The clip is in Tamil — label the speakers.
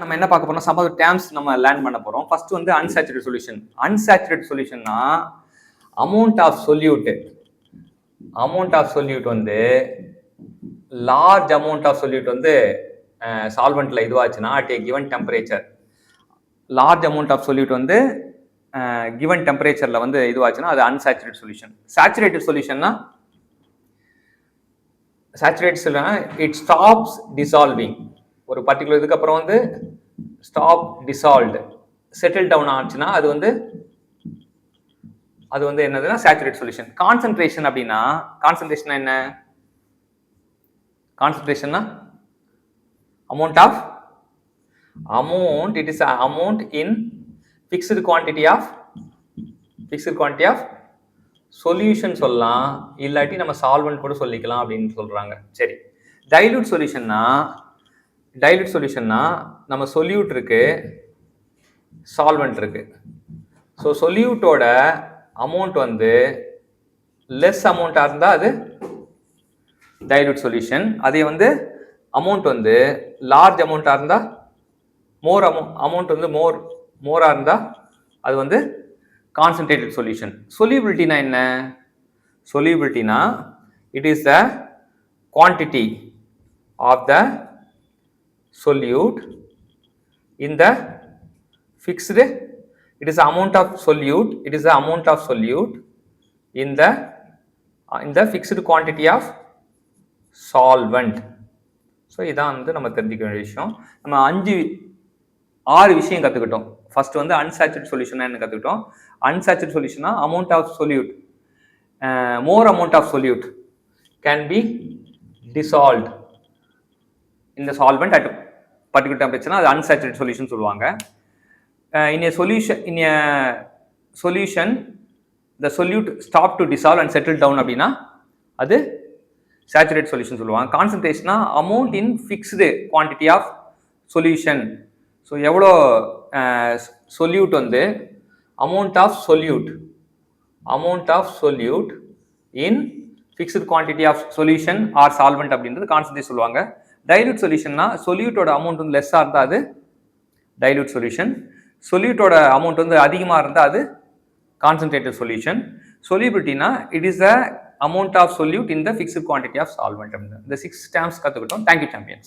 Speaker 1: நம்ம என்ன பார்க்க போறோம், சம் ஆஃப் டேர்ம்ஸ் நம்ம லேர்ன் பண்ண போறோம். ஃபர்ஸ்ட் வந்து அன்சாச்சுரேட்டட் சொல்யூஷன். அன்சாச்சுரேட்டட் சொல்யூஷன்னா அமௌண்ட் ஆஃப் சொல்யூட் வந்து லார்ஜ் அமௌண்ட் ஆஃப் சொல்யூட் வந்து சால்வெண்ட்ல இதுவாச்சுன்னா at a given temperature, large amount of solute வந்து கிவன் டெம்பரேச்சர்ல வந்து இதுவாச்சுன்னா அது அன்சாச்சுரேட்டட் சொல்யூஷன். சாச்சுரேட்டட் சொல்யூஷன்னா இட் ஸ்டாப்ஸ் டிசால்விங். ஒரு பர்டிகுலர் இதுக்கு அப்புறம் வந்து ஸ்டாப் டிசால்வ்டு செட்டில் டவுன் ஆச்சுன்னா அது வந்து என்னதுன்னா சேச்சுரேட் சொல்யூஷன். கான்சென்ட்ரேஷன் அப்படின்னா கான்சென்ட்ரேஷன் என்ன? கான்சென்ட்ரேஷன்னா amount it is amount in fixed quantity of solution சொல்லலாம், இல்லாட்டி நம்ம சால்வெண்ட் கூட சொல்லிக்கலாம் அப்படின்னு சொல்றாங்க. சரி, டைல்யூட் சொல்யூஷன்னா நம்ம சொல்யூட் இருக்கு, சால்வெண்ட் இருக்கு. ஸோ சொல்யூட்டோட அமௌண்ட் வந்து லெஸ் அமௌண்ட்டாக இருந்தால் அது டைல்யூட் சொல்யூஷன். அதே வந்து அமௌண்ட் வந்து லார்ஜ் அமௌண்ட்டாக இருந்தால் அமௌண்ட் வந்து மோராக இருந்தால் அது வந்து கான்சன்ட்ரேட்டட் சொல்யூஷன். சொல்யூபிலிட்டினா என்ன? சொல்யூபிலிட்டினா it is the quantity of the solute in the fixed, it is the amount of solute in the fixed quantity of solvent. So இதான் வந்து நம்ம தெரிஞ்சுக்க வேண்டிய விஷயம். நம்ம 6 விஷயம் கற்றுக்கிட்டோம். ஃபர்ஸ்ட் வந்து அன்சாச்சுரேட் சொல்யூஷன் என்ன கற்றுக்கிட்டோம். அன்சாச்சுரேட் சொல்யூஷனா amount of solute, more amount of solute can be dissolved in the solvent at particular temperature, அது unsaturated solution சொல்லுவாங்க. in a solution the solute stop to dissolve and settle down அப்படின்னா அது saturated solution சொல்லுவாங்க. கான்சன்ட்ரேஷனா amount in fixed quantity of solution. So எவ்வளோ solute வந்து amount of solute in fixed quantity of solution or solvent அப்படின்றது கான்சன்ட்ரேட் சொல்லுவாங்க. டைல்யூட் சொல்யூஷன்னா சொல்யூட்டோட அமௌண்ட் வந்து லெஸ்ஸாக இருந்தால் அது டைல்யூட் சொல்யூஷன், சொல்யூட்டோட அமௌண்ட் வந்து அதிகமாக இருந்தால் அது கான்சன்ட்ரேட்டட் சொல்யூஷன். சொல்யூபிலிட்டினா it is the amount of solute in the fixed quantity of solvent. இந்த 6 டேர்ம்ஸ் கற்றுக்கிட்டோம். Thank you champions.